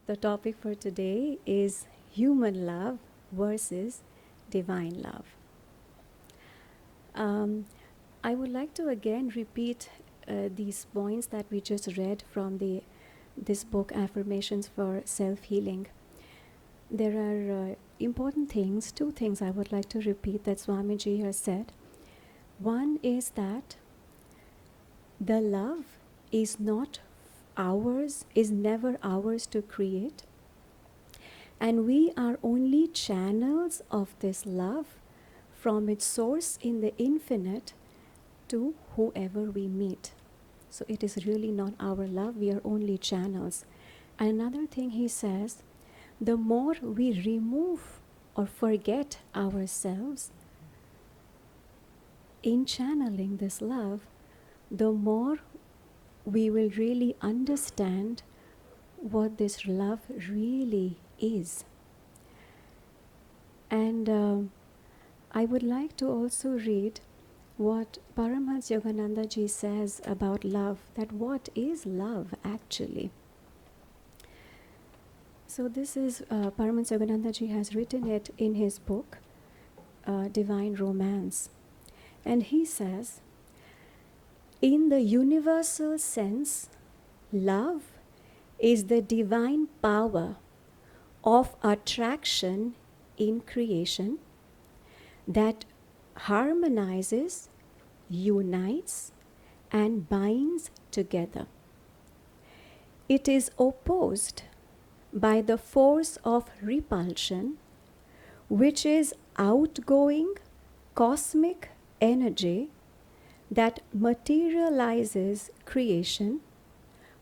The topic for today is human love versus divine love. I would like to again repeat these points that we just read from this book, Affirmations for Self-Healing. There are important things, two things I would like to repeat that Swamiji has said. One is that the love is not ours, is never ours to create. And we are only channels of this love from its source in the infinite to whoever we meet. So it is really not our love, we are only channels. Another thing he says, the more we remove or forget ourselves in channeling this love, the more we will really understand what this love really is. And I would like to also read what Paramhansa Yogananda ji says about love, that what is love actually. So this is Paramhansa Yogananda ji has written it in his book, Divine Romance. And he says, in the universal sense, love is the divine power of attraction in creation that harmonizes, unites, and binds together. It is opposed by the force of repulsion, which is outgoing cosmic energy that materializes creation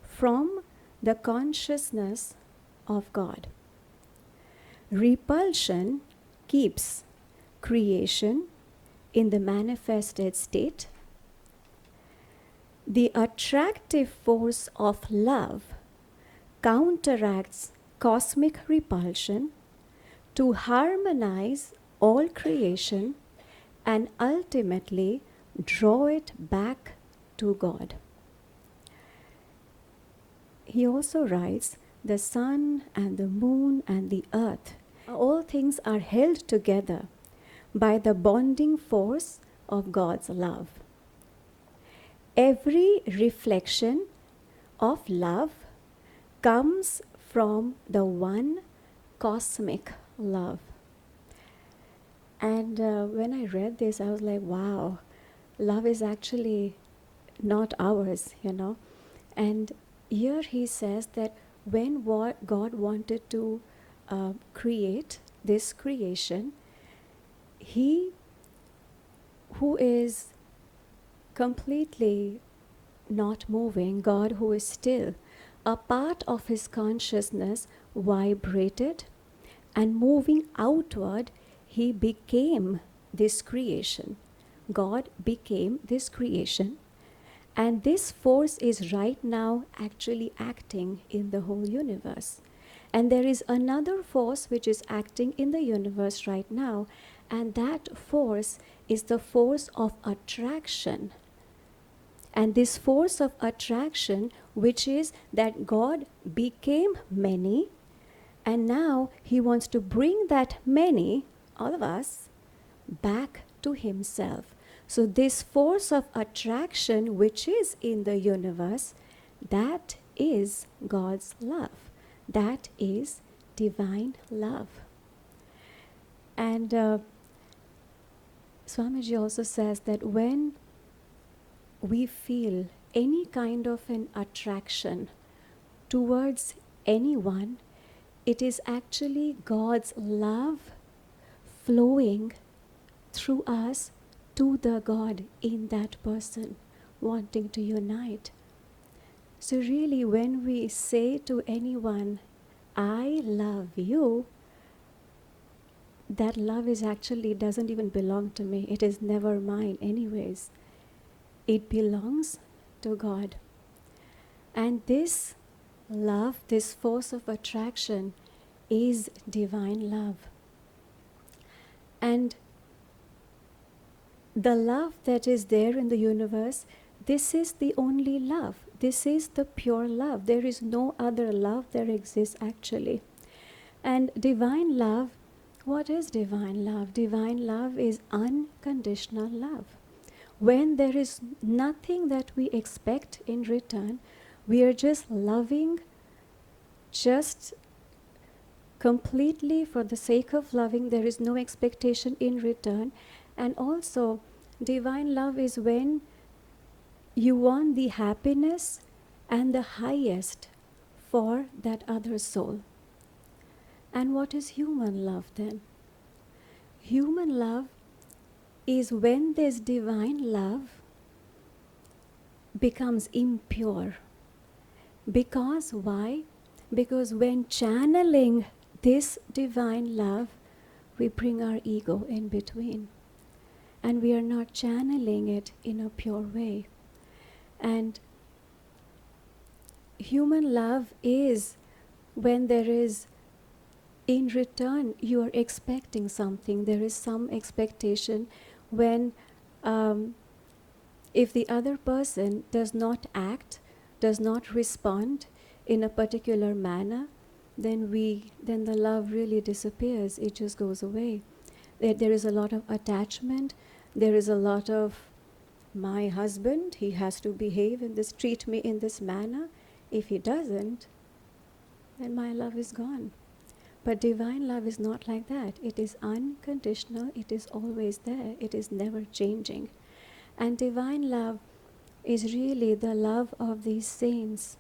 from the consciousness of God. Repulsion keeps creation in the manifested state. The attractive force of love counteracts cosmic repulsion to harmonize all creation and ultimately draw it back to God. He also writes, the sun and the moon and the earth, all things are held together by the bonding force of God's love. Every reflection of love comes from the one cosmic love. And when I read this, I was like, wow, love is actually not ours, And here he says that when God wanted to create this creation, he who is completely not moving, God who is still, a part of his consciousness vibrated, and moving outward, he became this creation. God became this creation. And this force is right now actually acting in the whole universe. And there is another force which is acting in the universe right now. And that force is the force of attraction. And this force of attraction, which is that God became many, and now he wants to bring that many, all of us, back to himself. So this force of attraction which is in the universe, that is God's love. That is divine love. And Swamiji also says that when we feel any kind of an attraction towards anyone, it is actually God's love flowing through us to the God in that person, wanting to unite. So really, when we say to anyone, I love you, that love is actually doesn't even belong to me. It is never mine anyways. It belongs to God. And this love, this force of attraction, is divine love. And the love that is there in the universe, this is the only love. this is the pure love. There is no other love that exists actually. And divine love, what is divine love? Divine love is unconditional love. When there is nothing that we expect in return, we are just loving, just completely for the sake of loving. There is no expectation in return. And also, divine love is when you want the happiness and the highest for that other soul. And what is human love then? Human love is when this divine love becomes impure. Because why? Because when channeling this divine love, we bring our ego in between. And we are not channeling it in a pure way. And human love is when there is, in return, you are expecting something. There is some expectation when, if the other person does not act, does not respond in a particular manner, then the love really disappears. It just goes away. There is a lot of attachment. There is a lot of, my husband, he has to behave in this, treat me in this manner. If he doesn't, then my love is gone. But divine love is not like that. It is unconditional. It is always there. It is never changing. And divine love is really the love of these saints,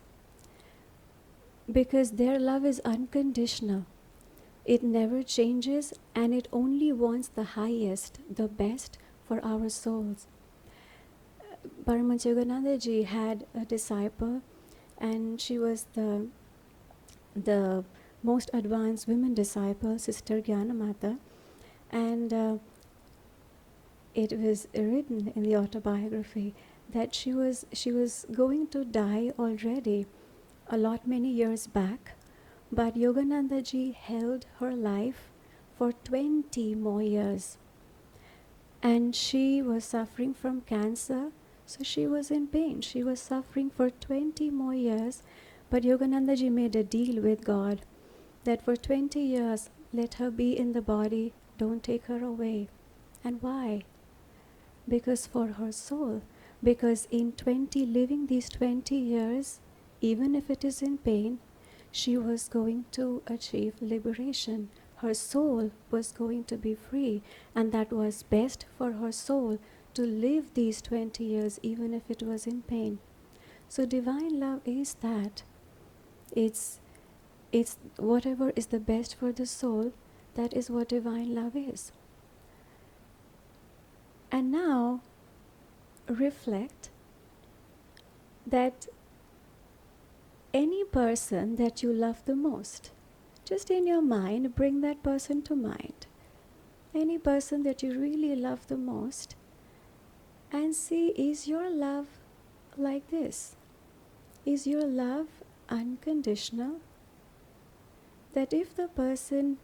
because their love is unconditional. It never changes, and it only wants the highest, the best for our souls. Paramhansa Yogananda ji had a disciple, and she was the most advanced women disciple, Sister Gyanamata, and it was written in the autobiography that she was going to die already many years back, but Yogananda ji held her life for 20 more years. And she was suffering from cancer, so she was in pain. She was suffering for 20 more years, but Yogananda ji made a deal with God that for 20 years, let her be in the body, don't take her away. And why? Because for her soul. Because in living these 20 years, even if it is in pain, she was going to achieve liberation. Her soul was going to be free, and that was best for her soul to live these 20 years even if it was in pain. So divine love is that. It's whatever is the best for the soul, that is what divine love is. And now reflect that any person that you love the most, just in your mind, bring that person to mind. Any person that you really love the most, and see, is your love like this? Is your love unconditional? That if the person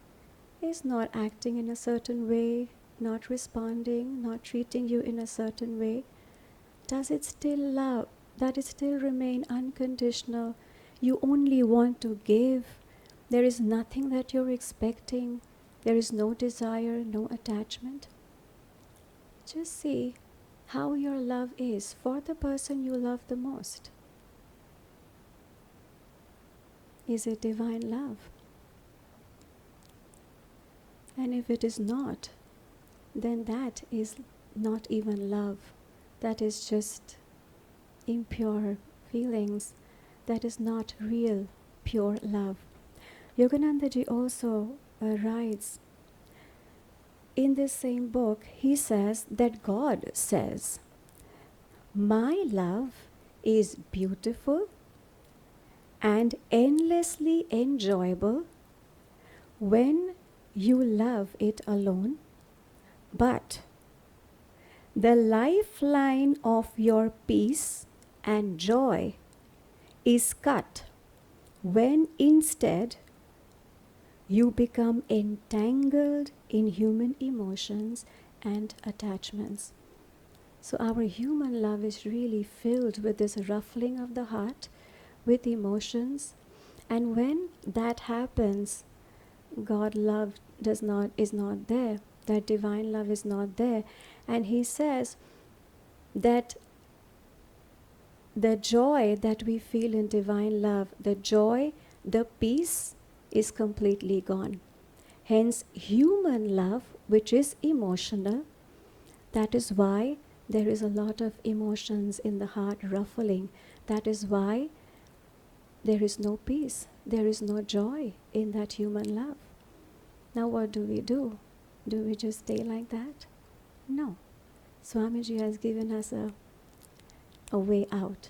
is not acting in a certain way, not responding, not treating you in a certain way, does it still love? Does it still remain unconditional? You only want to give. There is nothing that you're expecting. There is no desire, no attachment. Just see how your love is for the person you love the most. Is it divine love? And if it is not, then that is not even love. That is just impure feelings. That is not real, pure love. Yogananda ji also writes in this same book, he says that God says, my love is beautiful and endlessly enjoyable when you love it alone, but the lifeline of your peace and joy is cut when instead you become entangled in human emotions and attachments. So our human love is really filled with this ruffling of the heart, with emotions. And when that happens, God love is not there. That divine love is not there. And he says that the joy that we feel in divine love, the joy, the peace is completely gone. Hence, human love, which is emotional, that is why there is a lot of emotions in the heart ruffling. That is why there is no peace, there is no joy in that human love. Now what do? Do we just stay like that? No. Swamiji has given us a way out.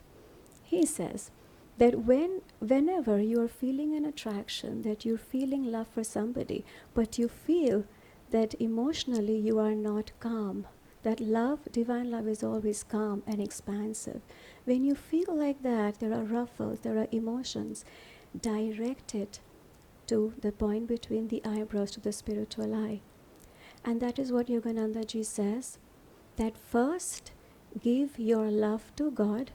He says that whenever you are feeling an attraction, that you're feeling love for somebody, but you feel that emotionally you are not calm, that love, divine love is always calm and expansive. When you feel like that, there are ruffles, there are emotions, direct it to the point between the eyebrows to the spiritual eye. And that is what Yogananda ji says, that first give your love to God,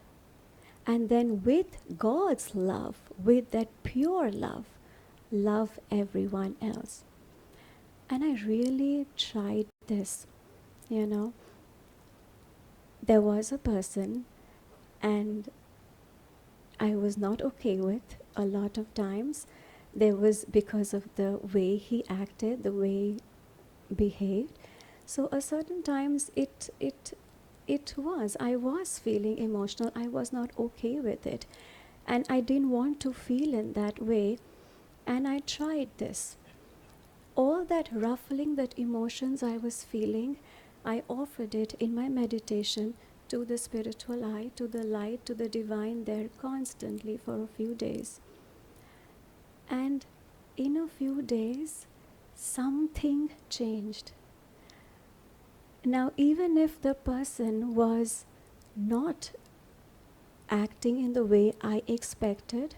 and then with God's love, with that pure love, love everyone else. And I really tried this, you know. There was a person and I was not okay with a lot of times. There was because of the way he acted, the way he behaved. So a certain times I was feeling emotional. I was not okay with it. And I didn't want to feel in that way. And I tried this. All that ruffling, that emotions I was feeling, I offered it in my meditation to the spiritual eye, to the light, to the divine there constantly for a few days. And in a few days, something changed. Now, even if the person was not acting in the way I expected,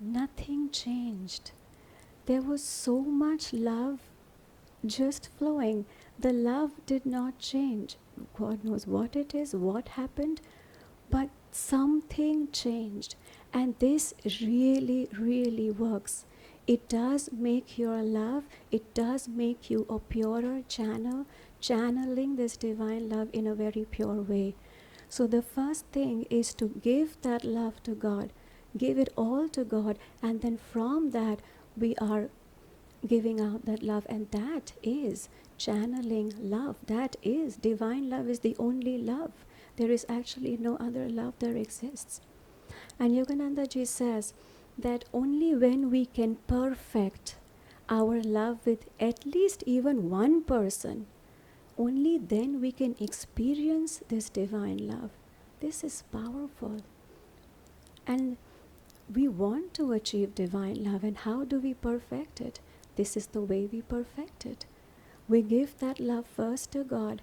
nothing changed. There was so much love just flowing. The love did not change. God knows what it is, what happened, but something changed. And this really, really works. It does make your love, it does make you a purer channel, channeling this divine love in a very pure way. So the first thing is to give that love to God, give it all to God, and then from that we are giving out that love, and that is channeling love. That is divine love, is the only love. There is actually no other love that exists. And Yogananda ji says that only when we can perfect our love with at least even one person, only then we can experience this divine love. This is powerful. And we want to achieve divine love, and how do we perfect it? This is the way we perfect it. We give that love first to God,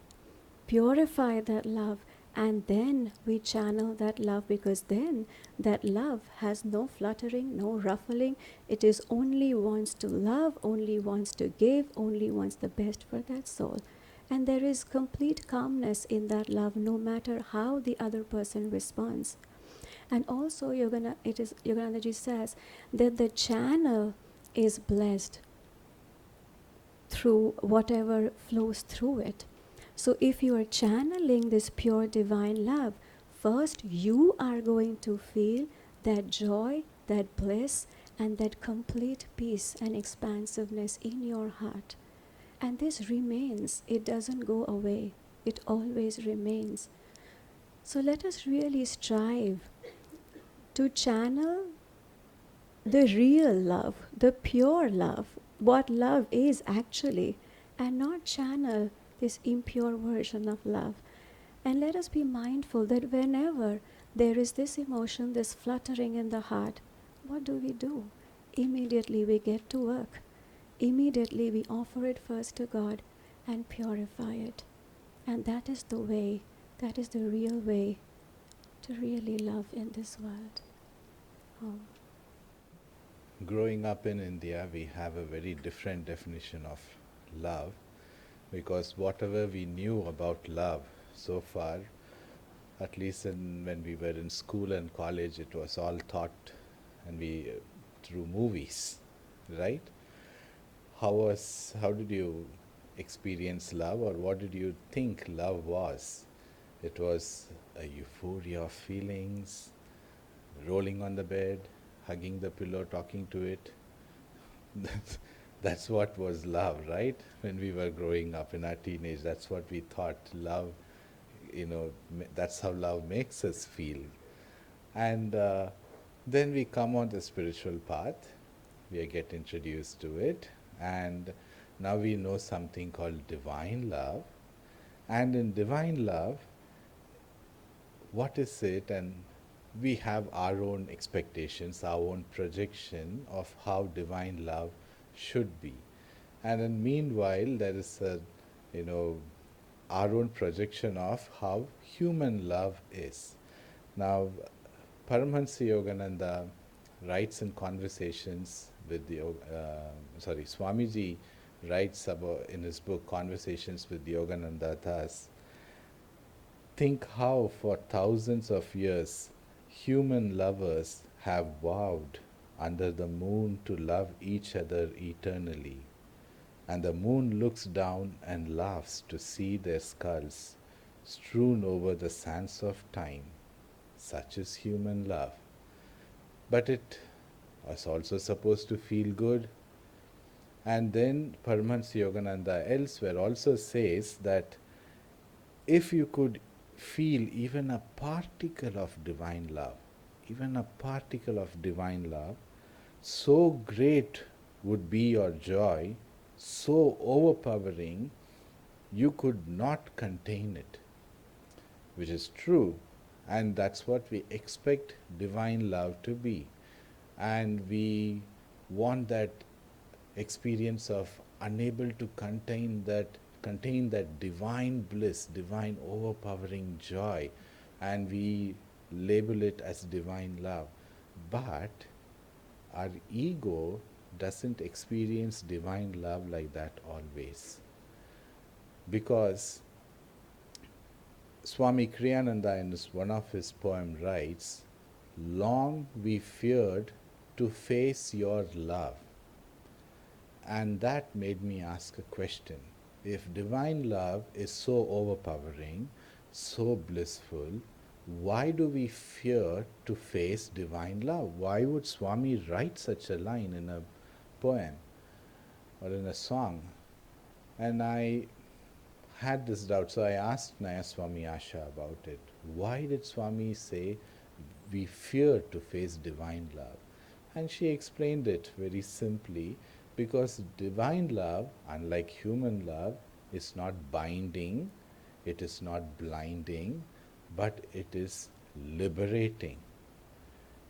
purify that love, and then we channel that love, because then that love has no fluttering, no ruffling. It is only wants to love, only wants to give, only wants the best for that soul. And there is complete calmness in that love, no matter how the other person responds. And also Yogananda ji says that the channel is blessed through whatever flows through it. So if you are channeling this pure divine love, first you are going to feel that joy, that bliss, and that complete peace and expansiveness in your heart. And this remains, it doesn't go away, it always remains. So let us really strive to channel the real love, the pure love, what love is actually, and not channel this impure version of love. And let us be mindful that whenever there is this emotion, this fluttering in the heart, what do? Immediately we get to work. Immediately we offer it first to God and purify it. And that is the way, that is the real way to really love in this world. Oh. Growing up in India, we have a very different definition of love, because whatever we knew about love so far. At least when we were in school and college, it was all taught and we through movies, right? How did you experience love, or what did you think love was? It was a euphoria of feelings, rolling on the bed, hugging the pillow, talking to it. That's, that's what was love, right? When we were growing up in our teenage, that's what we thought love, that's how love makes us feel. And then we come on the spiritual path, we get introduced to it, and now we know something called divine love. And in divine love, what is it? And we have our own expectations, our own projection of how divine love should be. And then meanwhile, there is you know, our own projection of how human love is. Now, Paramhansa Yogananda writes in conversations with Swamiji writes about in his book Conversations with Yogananda thus: think how for thousands of years human lovers have vowed under the moon to love each other eternally, and the moon looks down and laughs to see their skulls strewn over the sands of time. Such is human love. But it was also supposed to feel good. And then Paramahansa Yogananda elsewhere also says that if you could feel even a particle of divine love, even a particle of divine love, so great would be your joy, so overpowering, you could not contain it, which is true. And that's what we expect divine love to be. And we want that experience of unable to contain that divine bliss, divine overpowering joy, and we label it as divine love. But our ego doesn't experience divine love like that always, because Swami Kriyananda in one of his poems writes, long we feared to face your love. And that made me ask a question. If divine love is so overpowering, so blissful, why do we fear to face divine love? Why would Swami write such a line in a poem or in a song? And I had this doubt, so I asked Naya Swami Asha about it. Why did Swami say we fear to face divine love? And she explained it very simply, because divine love, unlike human love, is not binding, it is not blinding, but it is liberating.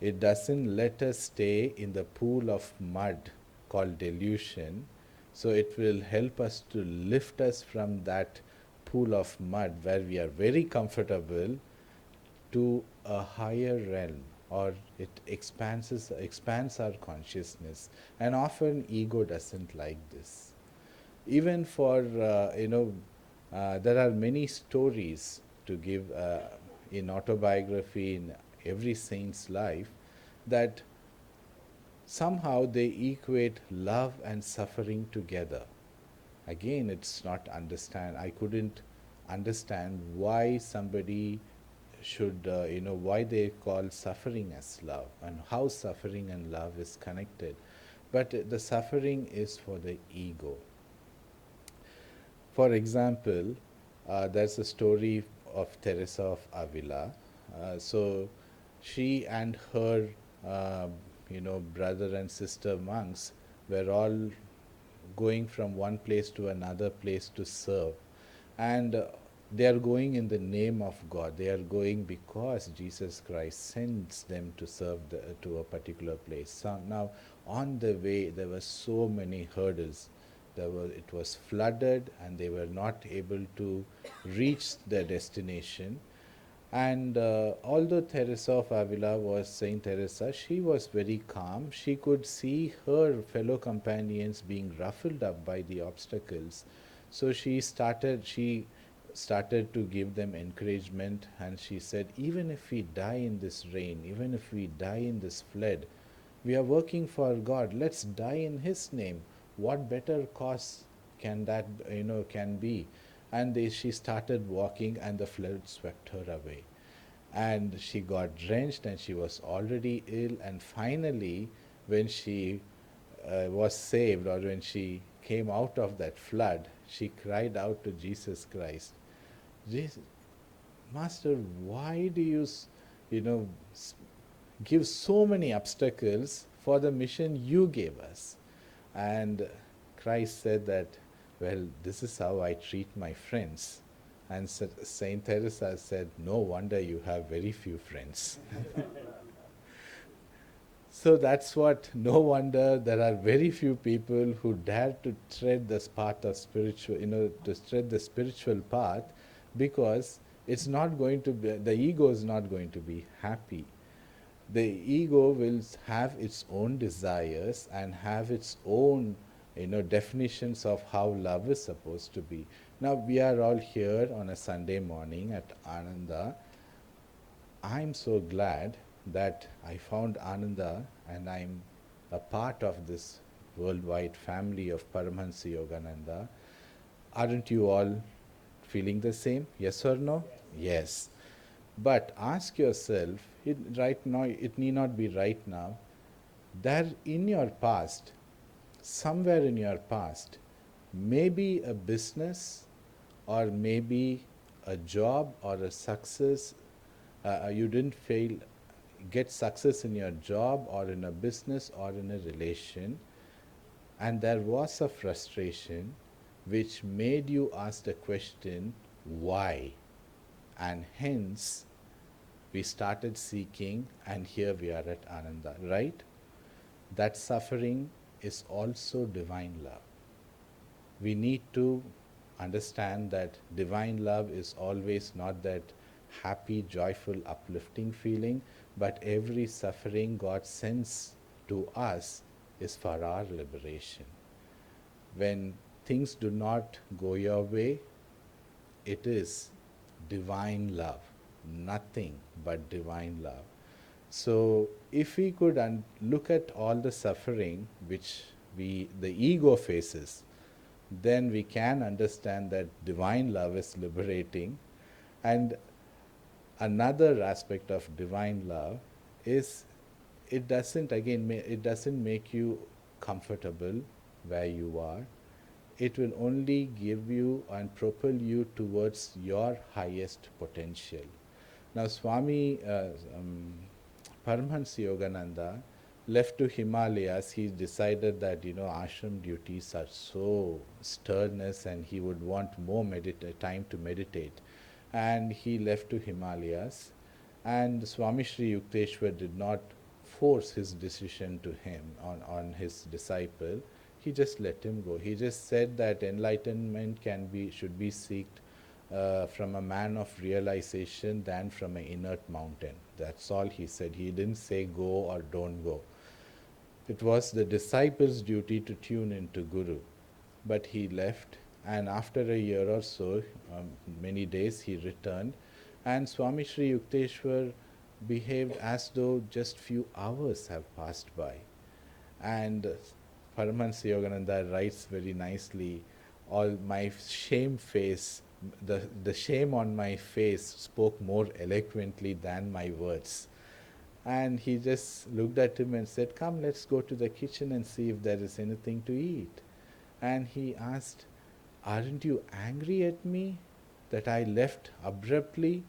It doesn't let us stay in the pool of mud called delusion, so it will help us to lift us from that pool of mud where we are very comfortable to a higher realm, or it expands our consciousness. And often ego doesn't like this. Even for there are many stories to give in autobiography, in every saint's life, that somehow they equate love and suffering together. Again, it's not understand. I couldn't understand why somebody should, why they call suffering as love, and how suffering and love is connected. But the suffering is for the ego. For example, there's a story of Teresa of Avila. So she and her, brother and sister monks were all going from one place to another place to serve. And they are going in the name of God. They are going because Jesus Christ sends them to serve to a particular place. So now, on the way, there were so many hurdles. It was flooded, and they were not able to reach their destination. And although Teresa of Avila was Saint Teresa, she was very calm. She could see her fellow companions being ruffled up by the obstacles. So she started to give them encouragement, and she said, even if we die in this rain, even if we die in this flood, we are working for God. Let's die in His name. What better cause can that, can be? And she started walking, and the flood swept her away. And she got drenched, and she was already ill. And finally, when she was saved, or when she came out of that flood, she cried out to Jesus Christ, Jesus, Master, why do you, you know, give so many obstacles for the mission you gave us? And Christ said that, well, this is how I treat my friends. And Saint Teresa said, no wonder you have very few friends. So that's what, no wonder there are very few people who dare to tread this path of spiritual, to tread the spiritual path, because it's not going to be, the ego is not going to be happy. The ego will have its own desires and have its own, definitions of how love is supposed to be. Now we are all here on a Sunday morning at Ananda. I'm so glad that I found Ananda, and I'm a part of this worldwide family of Paramhansa Yogananda. Aren't you all feeling the same? Yes or no? Yes. But ask yourself, right now, it need not be right now, there in your past, somewhere in your past, maybe a business, or maybe a job, or a success, you didn't get success in your job, or in a business, or in a relation, and there was a frustration which made you ask the question, why? And hence we started seeking, and here we are at Ananda, right? That suffering is also divine love. We need to understand that divine love is always not that happy, joyful, uplifting feeling, but every suffering God sends to us is for our liberation. When things do not go your way, it is divine love, nothing but divine love. So if we could look at all the suffering which the ego faces, then we can understand that divine love is liberating. And another aspect of divine love is, it doesn't make you comfortable where you are. It will only give you and propel you towards your highest potential. Now Swami Paramhansa Yogananda left to Himalayas. He decided that ashram duties are so sterness, and he would want more time to meditate, and he left to Himalayas. And Swami Sri Yukteswar did not force his decision to him, on his disciple. He just let him go. He just said that enlightenment should be sought from a man of realization than from an inert mountain. That's all he said. He didn't say go or don't go. It was the disciple's duty to tune into Guru. But he left, and after a year or so, many days, he returned, and Swami Sri Yukteswar behaved as though just few hours have passed by. And Paramhansa Yogananda writes very nicely, all my shame face, the shame on my face spoke more eloquently than my words. And he just looked at him and said, come, let's go to the kitchen and see if there is anything to eat. And he asked, aren't you angry at me that I left abruptly?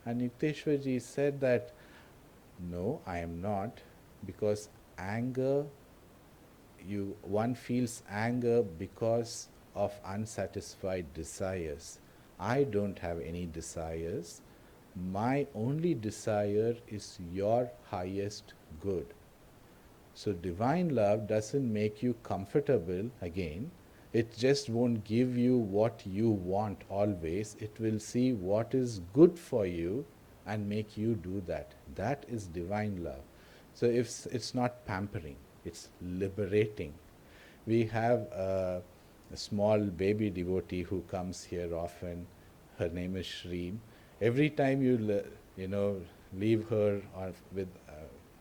And Yukteswarji said that, no, I am not, because anger, one feels anger because of unsatisfied desires. I don't have any desires. My only desire is your highest good. So divine love doesn't make you comfortable again. It just won't give you what you want always. It will see what is good for you and make you do that. That is divine love. So if it's not pampering, it's liberating. We have a small baby devotee who comes here often. her name is Shreem. Every time you know, leave her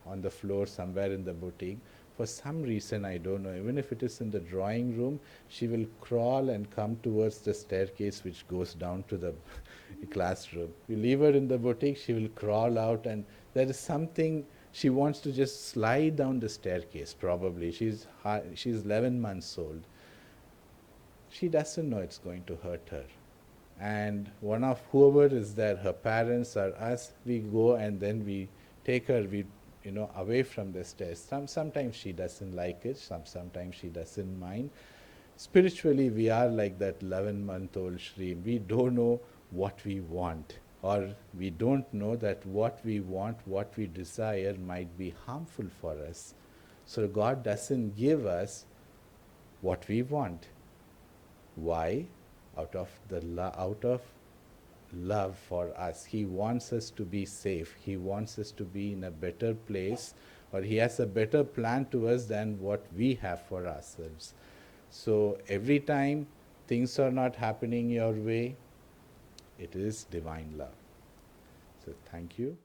on the floor somewhere in the boutique, for some reason I don't know, even if it is in the drawing room, she will crawl and come towards the staircase which goes down to the classroom. You leave her in the boutique, she will crawl out, and there is something, she wants to just slide down the staircase. Probably she's 11 months old. She doesn't know it's going to hurt her. And one of whoever is there, her parents or us, we go and then we take her, away from the stairs. Sometimes she doesn't like it, sometimes she doesn't mind. Spiritually, we are like that 11-month-old Shri. We don't know what we want, or we don't know that what we want, what we desire might be harmful for us. So God doesn't give us what we want. Why? Out of love for us. He wants us to be safe. He wants us to be in a better place, or He has a better plan to us than what we have for ourselves. So every time things are not happening your way, it is divine love. So thank you.